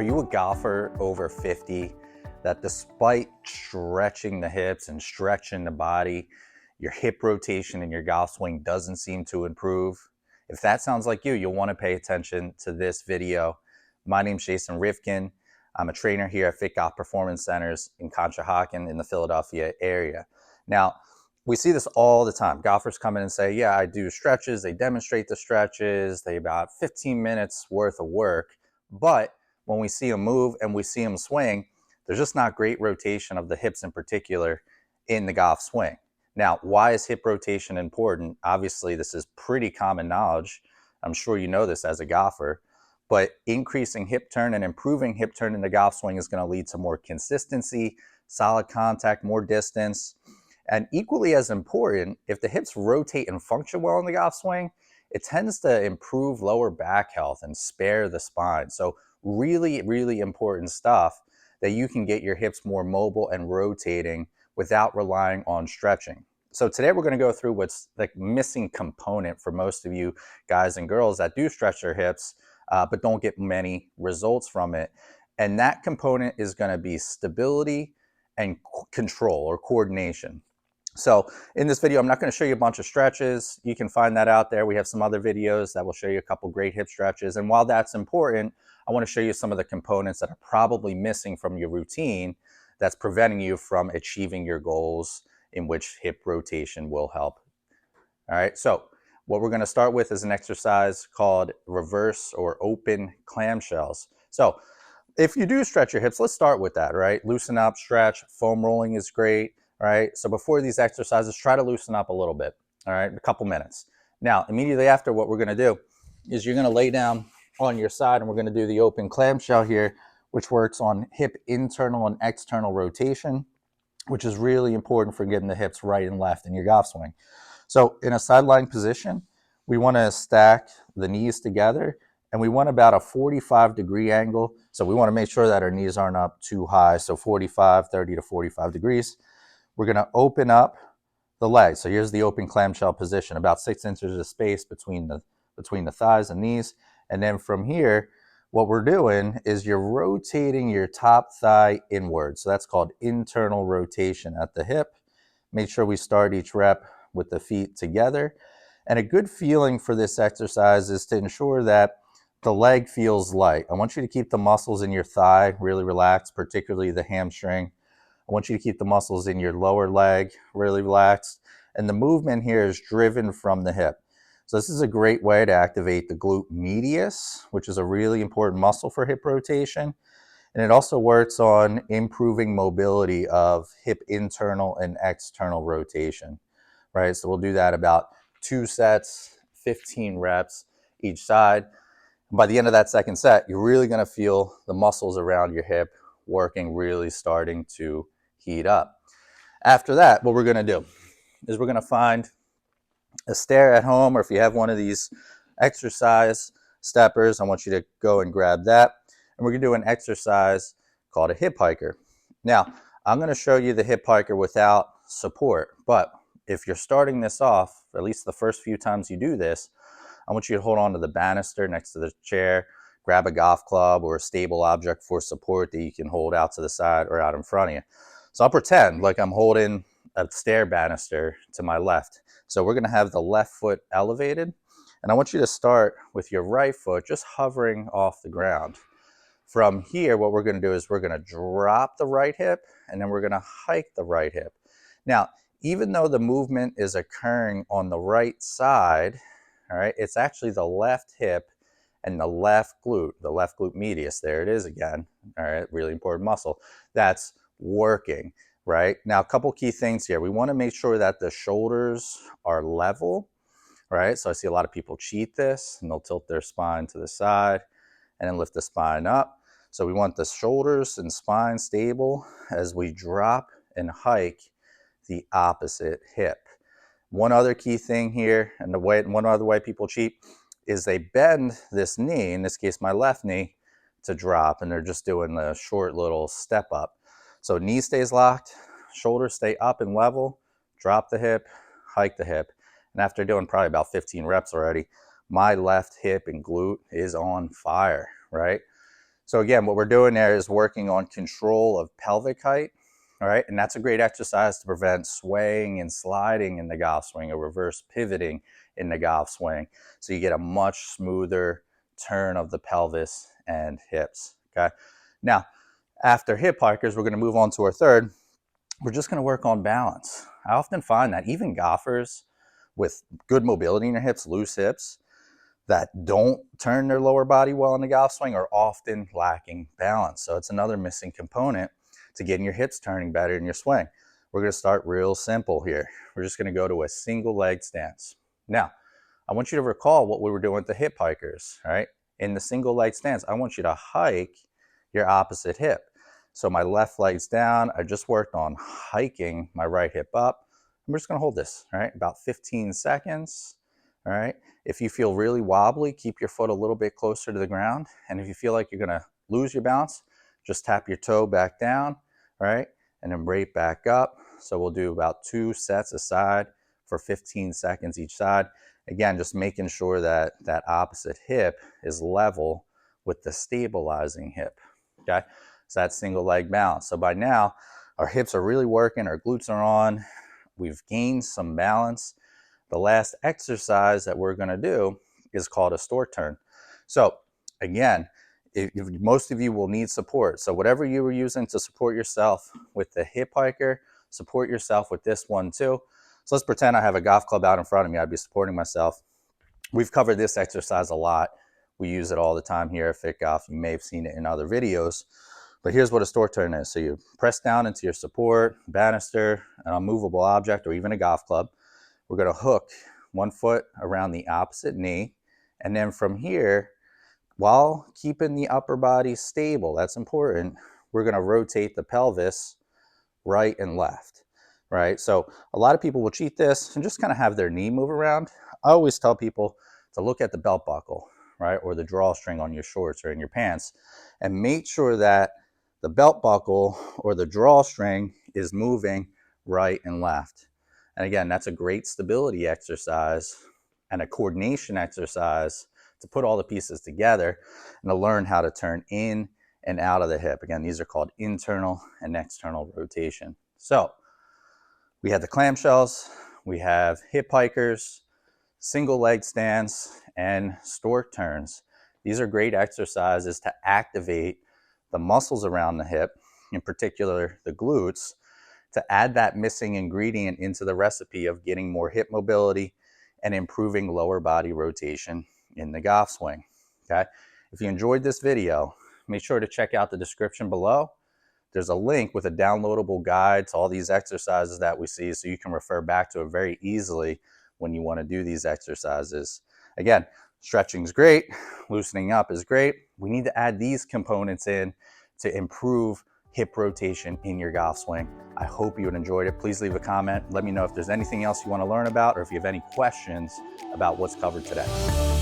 you a golfer over 50 that despite stretching the hips and stretching the body, your hip rotation in your golf swing doesn't seem to improve? If that sounds like you, you'll want to pay attention to this video. My name's Jason Rivkin. I'm a trainer here at Fit Golf Performance Centers in Conshohocken in the Philadelphia area. Now, we see this all the time. Golfers come in and say, yeah, I do stretches. They demonstrate the stretches. They about 15 minutes worth of work. But when we see them move and we see them swing, there's just not great rotation of the hips in particular in the golf swing. Now, why is hip rotation important? Obviously, this is pretty common knowledge. I'm sure you know this as a golfer. But increasing hip turn and improving hip turn in the golf swing is going to lead to more consistency, solid contact, more distance. And equally as important, if the hips rotate and function well in the golf swing, it tends to improve lower back health and spare the spine. So really, really important stuff that you can get your hips more mobile and rotating without relying on stretching. So today we're going to go through what's the missing component for most of you guys and girls that do stretch their hips, but don't get many results from it. And that component is going to be stability and control or coordination. So in this video, I'm not going to show you a bunch of stretches. You can find that out there. We have some other videos that will show you a couple great hip stretches. And while that's important, I want to show you some of the components that are probably missing from your routine that's preventing you from achieving your goals, in which hip rotation will help. All right, so what we're going to start with is an exercise called reverse or open clamshells. So if you do stretch your hips, let's start with that, right? Loosen up, stretch, foam rolling is great. All right, so before these exercises, try to loosen up a little bit, all right, a couple minutes. Now, immediately after, what we're going to do is you're going to lay down on your side, and we're going to do the open clamshell here, which works on hip internal and external rotation, which is really important for getting the hips right and left in your golf swing. So in a sideline position, we want to stack the knees together, and we want about a 45-degree angle. So we want to make sure that our knees aren't up too high, so 30 to 45 degrees. We're going to open up the legs. So here's the open clamshell position, about 6 inches of space between the thighs and knees. And then from here, what we're doing is you're rotating your top thigh inward. So that's called internal rotation at the hip. Make sure we start each rep with the feet together. And a good feeling for this exercise is to ensure that the leg feels light. I want you to keep the muscles in your thigh really relaxed, particularly the hamstring. I want you to keep the muscles in your lower leg really relaxed. And the movement here is driven from the hip. So this is a great way to activate the glute medius, which is a really important muscle for hip rotation. And it also works on improving mobility of hip internal and external rotation, right? So we'll do that about 2 sets, 15 reps each side. And by the end of that second set, you're really going to feel the muscles around your hip working, really starting to heat up. After that, what we're going to do is we're going to find a stair at home, or if you have one of these exercise steppers, I want you to go and grab that. And we're going to do an exercise called a hip hiker. Now, I'm going to show you the hip hiker without support, but if you're starting this off, at least the first few times you do this, I want you to hold on to the banister next to the chair, grab a golf club or a stable object for support that you can hold out to the side or out in front of you. So I'll pretend like I'm holding a stair banister to my left. So we're going to have the left foot elevated. And I want you to start with your right foot just hovering off the ground. From here, what we're going to do is we're going to drop the right hip, and then we're going to hike the right hip. Now, even though the movement is occurring on the right side, all right, it's actually the left hip and the left glute medius, there it is again, all right, really important muscle, that's working, right? Now, a couple key things here. We want to make sure that the shoulders are level, right? So I see a lot of people cheat this, and they'll tilt their spine to the side and then lift the spine up. So we want the shoulders and spine stable as we drop and hike the opposite hip. One other key thing here, and one other way people cheat, is they bend this knee, in this case my left knee, to drop, and they're just doing the short little step up. So knee stays locked, shoulders stay up and level, drop the hip, hike the hip. And after doing probably about 15 reps already, my left hip and glute is on fire, right? So again, what we're doing there is working on control of pelvic height. All right, and that's a great exercise to prevent swaying and sliding in the golf swing, or reverse pivoting in the golf swing. So you get a much smoother turn of the pelvis and hips. Okay. Now, after hip hikers, we're going to move on to our third. We're just going to work on balance. I often find that even golfers with good mobility in their hips, loose hips, that don't turn their lower body well in the golf swing are often lacking balance. So it's another missing component to getting your hips turning better in your swing. We're going to start real simple here. We're just going to go to a single leg stance. Now, I want you to recall what we were doing with the hip hikers, all right? In the single leg stance, I want you to hike your opposite hip. So my left leg's down. I just worked on hiking my right hip up. I'm just going to hold this, all right? About 15 seconds, all right? If you feel really wobbly, keep your foot a little bit closer to the ground. And if you feel like you're going to lose your balance, just tap your toe back down, right? And then right back up. So we'll do about 2 sets a side for 15 seconds each side. Again, just making sure that that opposite hip is level with the stabilizing hip, okay? So that's single leg balance. So by now, our hips are really working, our glutes are on, we've gained some balance. The last exercise that we're going to do is called a stork turn. So again, most of you will need support. So whatever you were using to support yourself with the hip hiker, support yourself with this one too. So let's pretend I have a golf club out in front of me. I'd be supporting myself. We've covered this exercise a lot. We use it all the time here at Fit Golf. You may have seen it in other videos. But here's what a stork turn is. So you press down into your support, banister, an unmovable object, or even a golf club. We're going to hook one foot around the opposite knee. And then from here, while keeping the upper body stable, that's important, we're going to rotate the pelvis right and left, right? So a lot of people will cheat this and just kind of have their knee move around. I always tell people to look at the belt buckle, right? Or the drawstring on your shorts or in your pants, and make sure that the belt buckle or the drawstring is moving right and left. And again, that's a great stability exercise and a coordination exercise to put all the pieces together and to learn how to turn in and out of the hip. Again, these are called internal and external rotation. So we have the clamshells, we have hip hikers, single leg stance, and stork turns. These are great exercises to activate the muscles around the hip, in particular the glutes, to add that missing ingredient into the recipe of getting more hip mobility and improving lower body rotation in the golf swing. Okay? If you enjoyed this video, make sure to check out the description below. There's a link with a downloadable guide to all these exercises that we see, so you can refer back to it very easily when you want to do these exercises. Again, stretching is great, loosening up is great. We need to add these components in to improve hip rotation in your golf swing. I hope you enjoyed it. Please leave a comment. Let me know if there's anything else you want to learn about, or if you have any questions about what's covered today.